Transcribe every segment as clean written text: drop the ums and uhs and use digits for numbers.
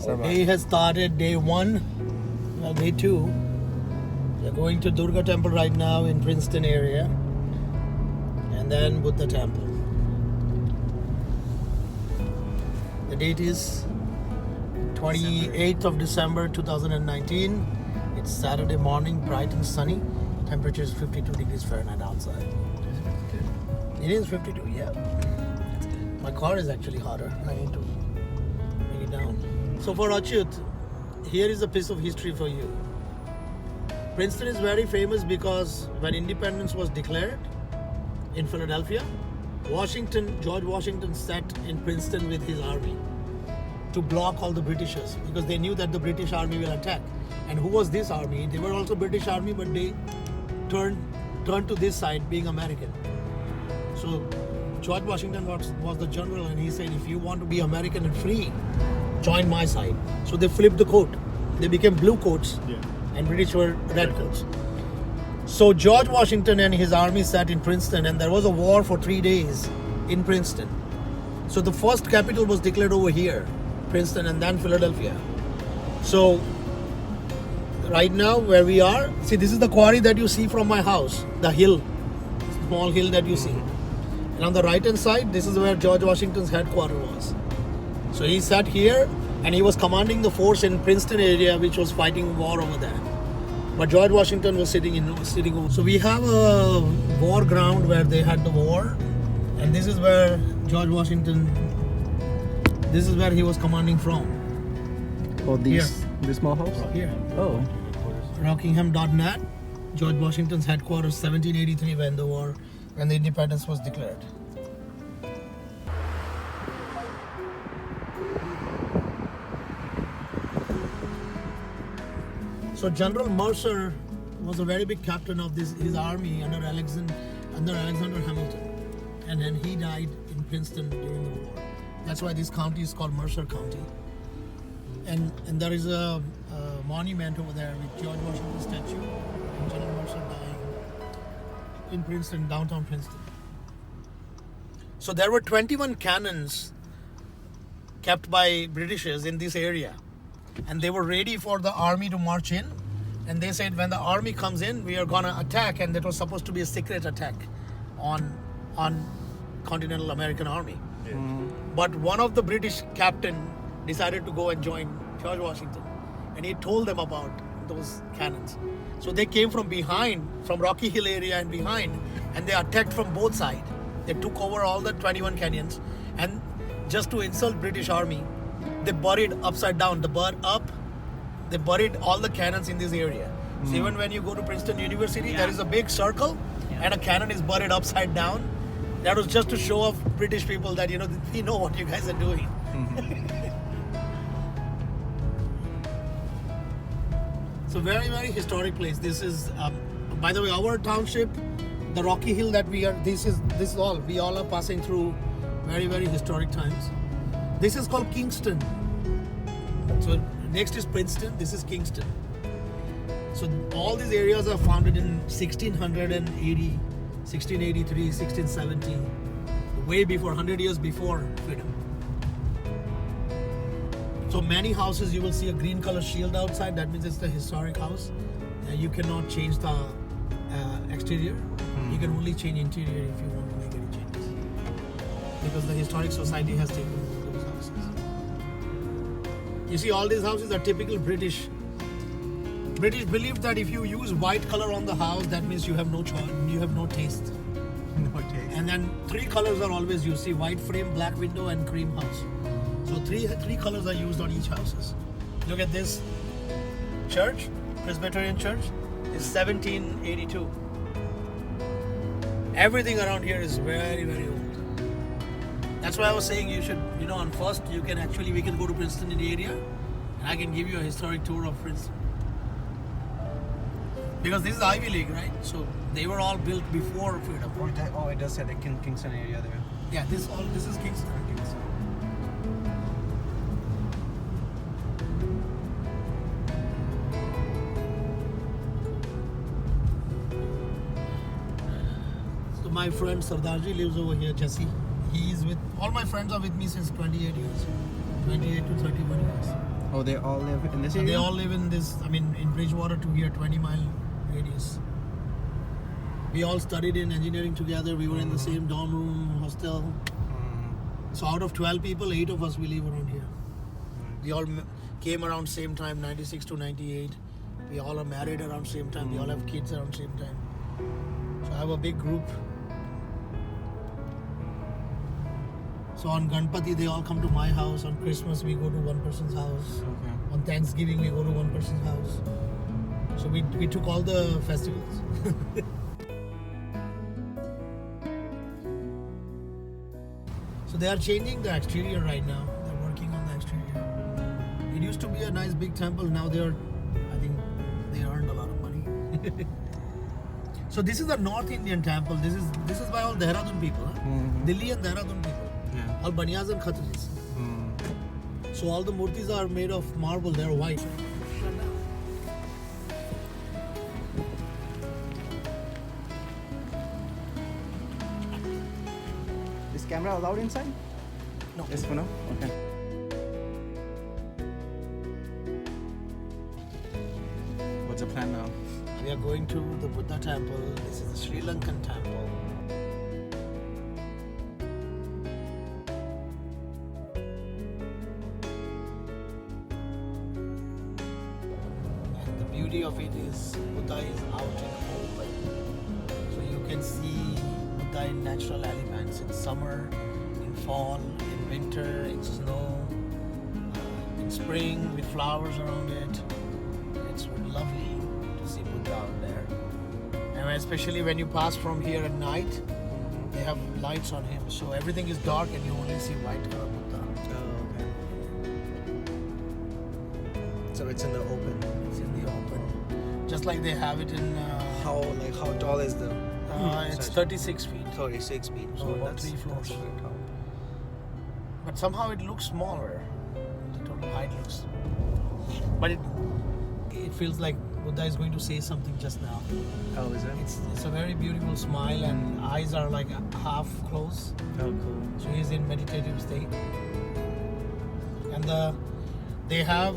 Day has started, day 1, day 2. We're going to Durga Temple right now in Princeton area. And then Buddha Temple. The date is 28th of December 2019. It's Saturday morning, bright and sunny. Temperature is 52 degrees Fahrenheit outside. It is 52, yeah. My car is actually hotter. I need to bring it down. So for Achyut, here is a piece of history for you. Princeton is very famous because when independence was declared in Philadelphia, George Washington sat in Princeton with his army to block all the Britishers because they knew that the British army will attack. And who was this army? They were also British army, but they turned to this side, being American. So George Washington was the general, and he said, if you want to be American and free, join my side. So they flipped the coat. They became blue coats, and British were red coats. So George Washington and his army sat in Princeton, and there was a war for 3 days in Princeton. So the first capital was declared over here, Princeton, and then Philadelphia. So right now where we are, see, this is the quarry that you see from my house, the hill, small hill that you see. And on the right hand side, this is where George Washington's headquarters was. So he sat here and he was commanding the force in Princeton area which was fighting war over there. But George Washington was sitting over. So we have a war ground where they had the war, and this is where George Washington, this is where he was commanding from. Oh, this small house? Here. Oh. Rockingham.net, George Washington's headquarters, 1783 when the independence was declared. So General Mercer was a very big captain of his army under Alexander Hamilton, and then he died in Princeton during the war. That's why this county is called Mercer County. And there is a monument over there with George Washington statue and General Mercer dying in Princeton, downtown Princeton. So there were 21 cannons kept by Britishers in this area, and they were ready for the army to march in. And they said, when the army comes in, we are gonna attack, and that was supposed to be a secret attack on continental American army. But one of the British captain decided to go and join George Washington, and he told them about those cannons. So they came from behind, from Rocky Hill area and behind, and they attacked from both sides. They took over all the 21 cannons, and just to insult British army, they buried upside down, the bird up. They buried all the cannons in this area. So even when you go to Princeton University, there is a big circle, and a cannon is buried upside down. That was just to show off British people that, we know what you guys are doing. So very, very historic place. This is, by the way, our township, the Rocky Hill that we are, this is all, we all are passing through very, very historic times. This is called Kingston. So next is Princeton, this is Kingston. So all these areas are founded in 1680, 1683, 1670, way before, 100 years before freedom. So many houses, you will see a green color shield outside. That means it's the historic house. You cannot change the exterior. You can only change interior if you want to make any changes. Because the historic society has taken over those houses. You see, all these houses are typical British. British believe that if you use white color on the house, that means you have no choice, you have no taste. No taste. And then 3 colors are always used. See, white frame, black window, and cream house. So three colors are used on each houses. Look at this church, Presbyterian church, is 1782. Everything around here is very, very old. That's why I was saying you should, on first we can go to Princeton in the area, and I can give you a historic tour of Princeton. Because this is Ivy League, right? So they were all built before freedom. Oh, it does say the Kingston area there. Yeah, this is Kingston. So my friend Sardarji lives over here, Jesse. All my friends are with me since 28 years. 28 to 31 years. Oh, they all live in this So area? they all live in this, I mean, in Bridgewater to here, 20-mile radius. We all studied in engineering together. We were in the same dorm room, hostel. So out of 12 people, 8 of us, we live around here. We all came around same time, 96 to 98. We all are married around same time. We all have kids around same time. So I have a big group. So on Ganpati, they all come to my house. On Christmas, we go to one person's house. Okay. On Thanksgiving, we go to one person's house. So we took all the festivals. So they are changing the exterior right now. They're working on the exterior. It used to be a nice big temple. Now I think they earned a lot of money. So this is the North Indian temple. This is by all Dehradun people. Huh? Delhi and Dehradun people. Yeah. All Banyas and Khatris. So all the murtis are made of marble. They're white. Is camera allowed inside? No. Yes for now? Okay. What's the plan now? We are going to the Buddha temple. This is the Sri Lankan temple. And the beauty of it is Buddha is out in open. So you can see Buddha in natural elements in summer, in fall, in winter, in snow, in spring with flowers around it. It's lovely to see Buddha out there. And especially when you pass from here at night, they have lights on him. So everything is dark and you only see white color Buddha. Oh, okay. So it's in the open. It's in the open. Just like they have it in... How tall is the? it's 36 feet. 36 feet. So about 3 floors. That's very tall. But somehow it looks smaller. The total height looks... But it feels like Buddha is going to say something just now. Oh, is it? It's a very beautiful smile and eyes are like half closed. Oh, cool. So he's in meditative state. And they have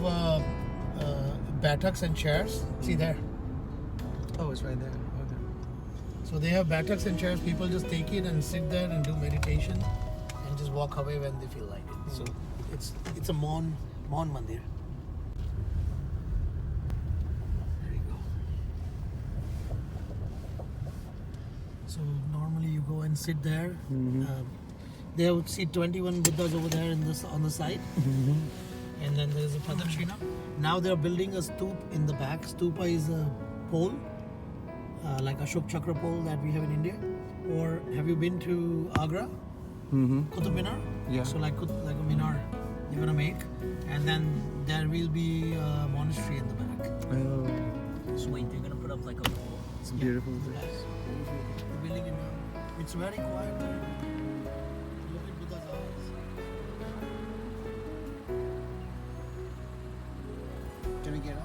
buttocks and chairs. See there. Oh, it's right there. Okay. So they have buttocks and chairs. People just take it and sit there and do meditation and just walk away when they feel like it. So it's a Mon Mandir. There you go. So normally you go and sit there. They would see 21 Buddhas over there on the side. And then there's a Pradakshina. Now they're building a stoop in the back. Stupa is a pole, like Ashok Chakra pole that we have in India. Or have you been to Agra? Qutub Minar? Yeah. So like a minar they're gonna make. And then there will be a monastery in the back. Oh, So wait, they're gonna put up like a wall. it's beautiful. The building in it's very quiet. Look at Buddha's eyes. Can we get out?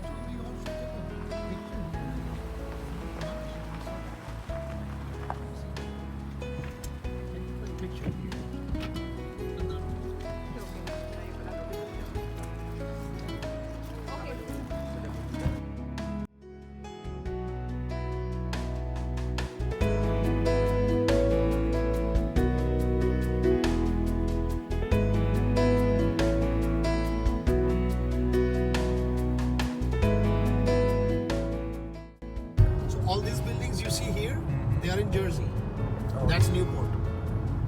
All these buildings you see here, they are in Jersey. That's Newport.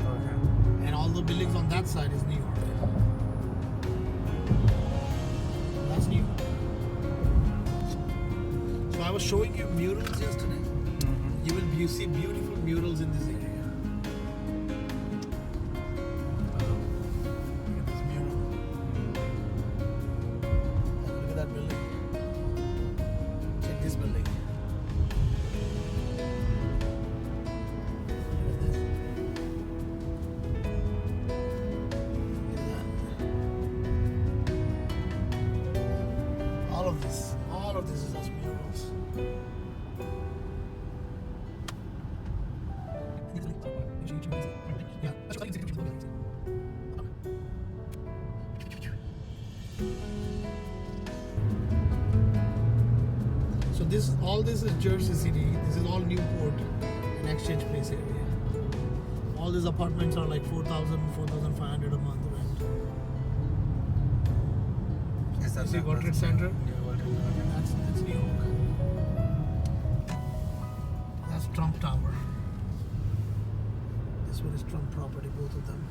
Okay. And all the buildings on that side is New York. That's New York. So I was showing you murals yesterday. You see beautiful murals in this area. Look at this mural. Look at that building. Check this building. All of this is just murals. all this is Jersey City. This is all Newport, an exchange place area. All these apartments are like 4,000, 4,500 a month rent. Yes, You see World Trade Center? Yeah, World Trade Center. That's New York. That's Trump Tower. This one is Trump property, both of them.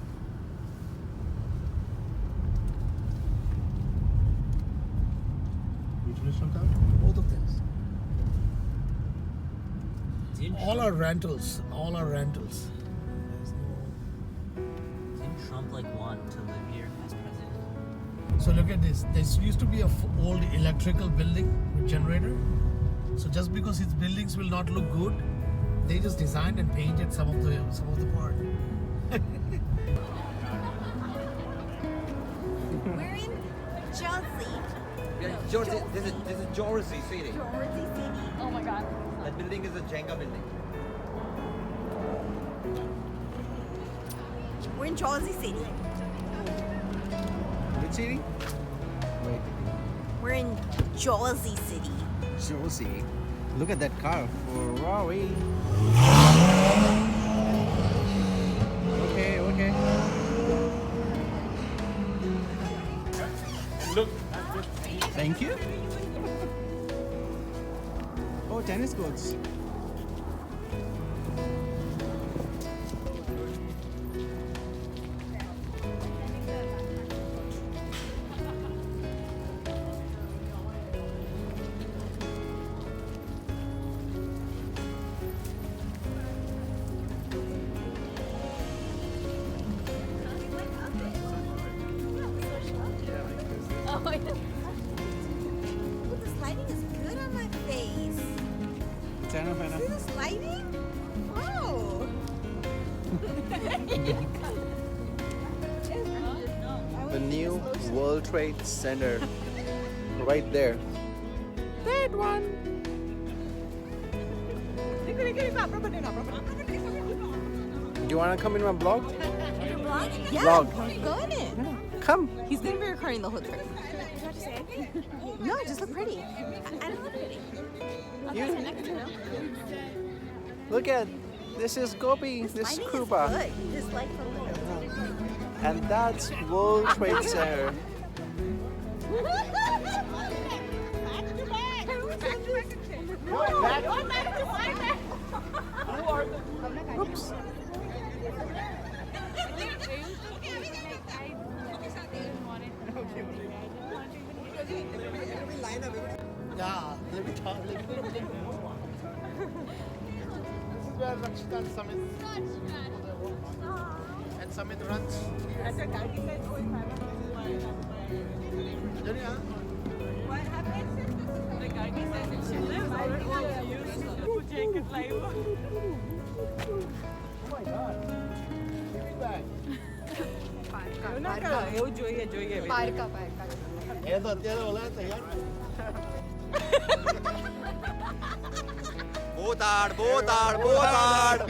Which one is Trump Tower? Both of them. Didn't All are rentals. All are rentals. Didn't Trump want to live here as president? So look at this. This used to be a old electrical building with generator. So just because its buildings will not look good, they just designed and painted some of the part. We're in Jersey. Yeah, Jersey. This is Jersey City. Jersey City. Oh my god. That building is a Jenga building. We're in Jersey City. Which city? Wait. We're in Jersey City. Jersey. Look at that car. Ferrari. Okay, okay. Look, Thank you. Oh, tennis courts. Oh, I know. Ooh, this lighting is good on my face. China, China. See this lighting? Wow. The new World Trade Center. Right there. That one. Do you want to come in my blog? Yeah, Vlog. go in it. Come. He's gonna be recording the whole trip. No, just look pretty. I don't look pretty. Look at this is Gopi, this is Lighting is Krupa, good. This light from the and that's World Trade Center. Oops. Yeah, let me talk. This is where Rakshita and Samit and Samit runs. What happened? The guy says it's children. I don't want to use the jacket live. Oh my god. Give me back. એવું જોઈએ એ તો અત્યારે ઓલા તૈયાર Botard, Botard, Botard.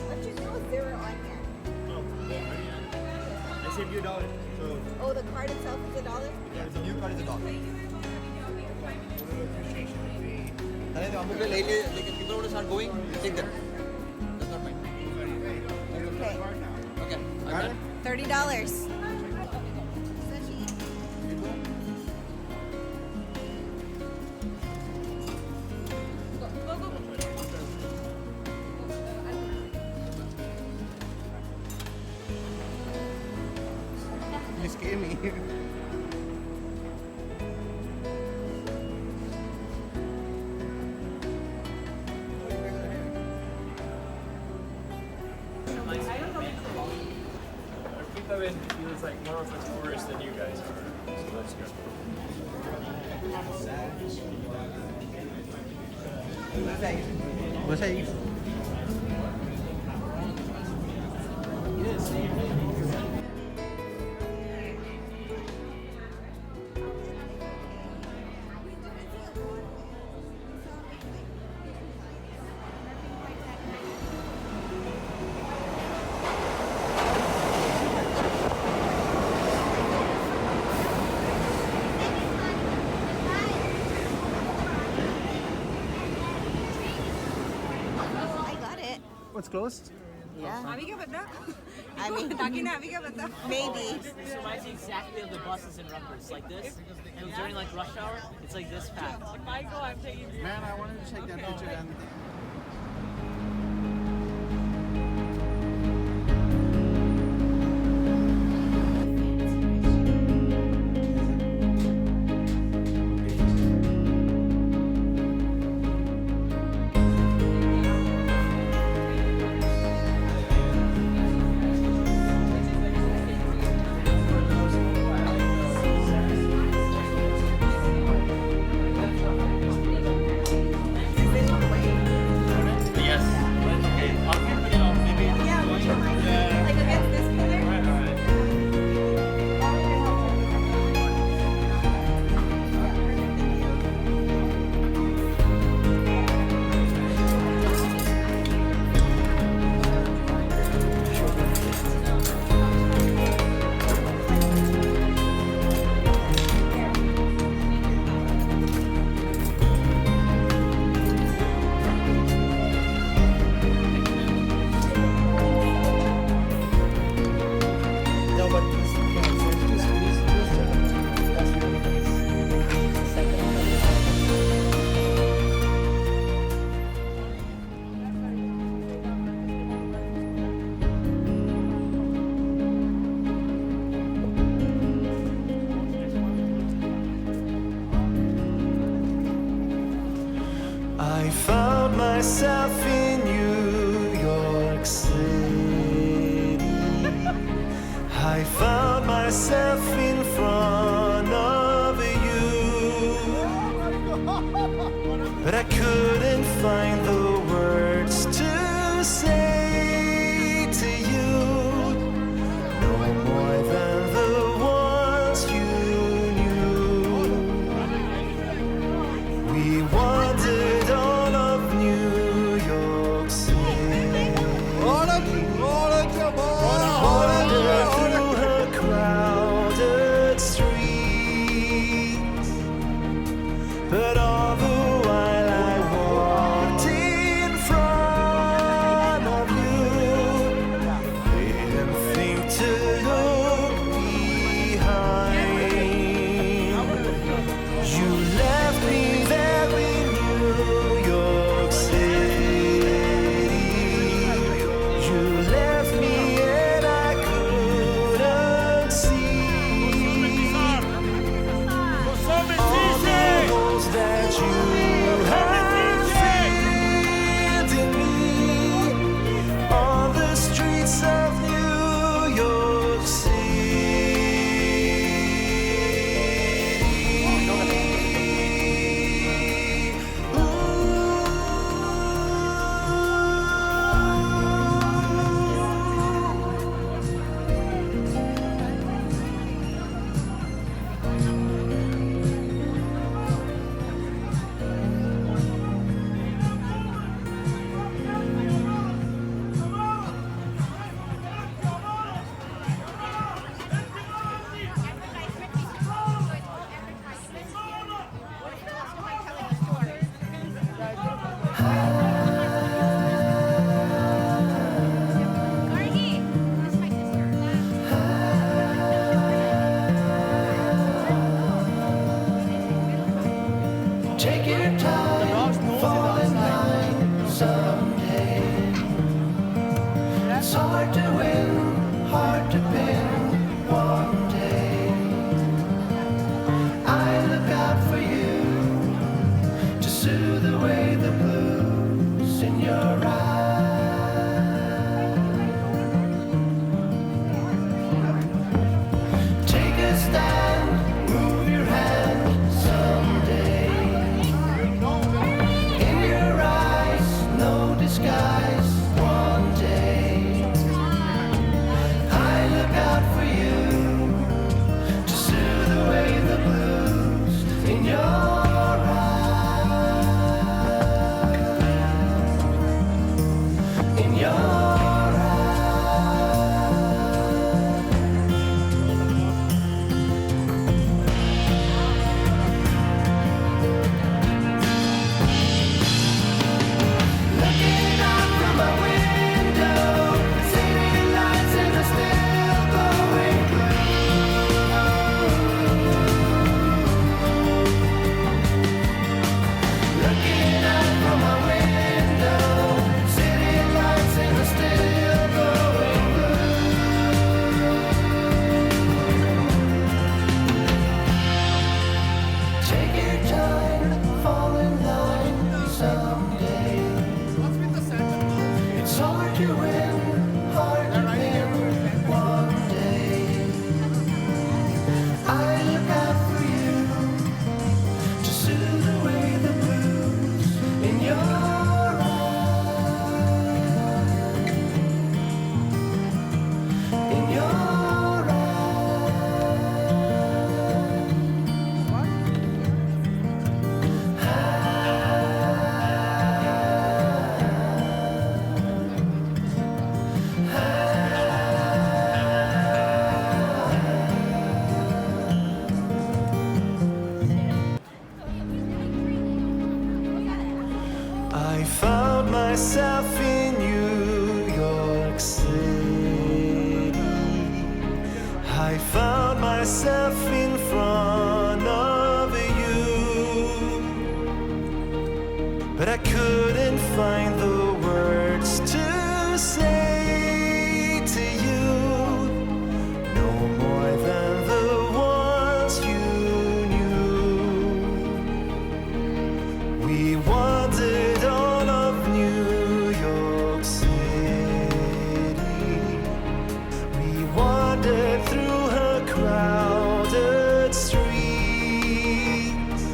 Let's just do a zero on here. I saved you $1. So Oh, the card itself is $1? yeah, the new card is $1. अरे तो हम लोग ले लिए लेकिन people want to start going, take them. That's not fine. Okay. Okay. $30. You scare me. It feels like more of a tourist than you guys are. So that's good. What's that? I got it. What's closed? Yeah. अभी क्या पता? I mean, ताकि ना अभी क्या पता? maybe. This reminds me exactly of the buses in Rutgers, like this. And during like rush hour, it's like this packed. If I go, I'm taking you. Man, I wanted to take that picture and Like against this pillar? No, but this, that's really nice. I found myself in New York City. I found myself in front of you, but I couldn't find the words to say to you, no more than the ones you knew. We wandered all of New York City. Wandered through her crowded streets, but all the while I walked in front of myself in front of you, but I couldn't find the words to say to you, no more than the ones you knew. We wandered all of New York City. We wandered through her crowded streets,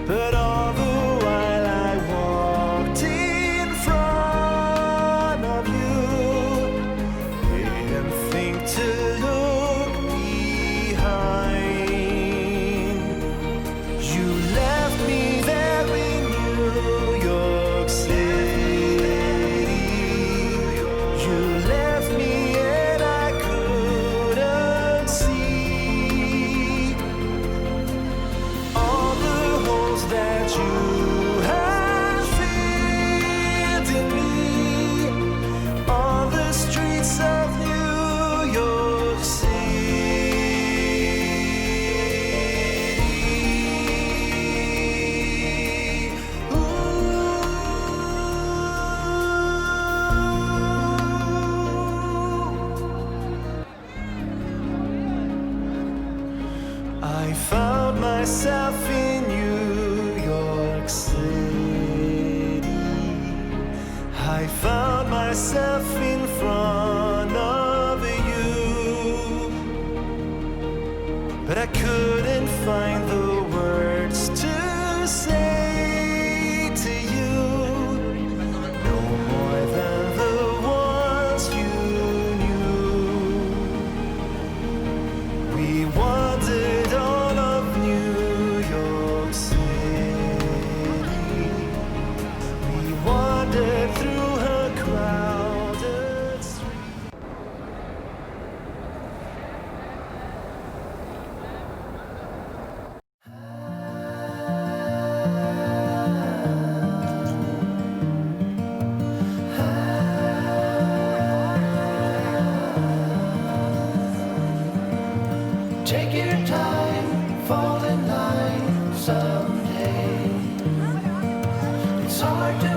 but all the while I walked in front of you. Didn't think to look behind. You left me there in New York City. You left me and I couldn't see all the holes that you had filled in me, on the streets of New York City. I found myself in New York City. I found myself in front of you, but I couldn't find the words to say to you, no more than the ones you knew. We wandered all of New York City. We wandered through her crowded streets. Take your time, fall in line someday. It's hard to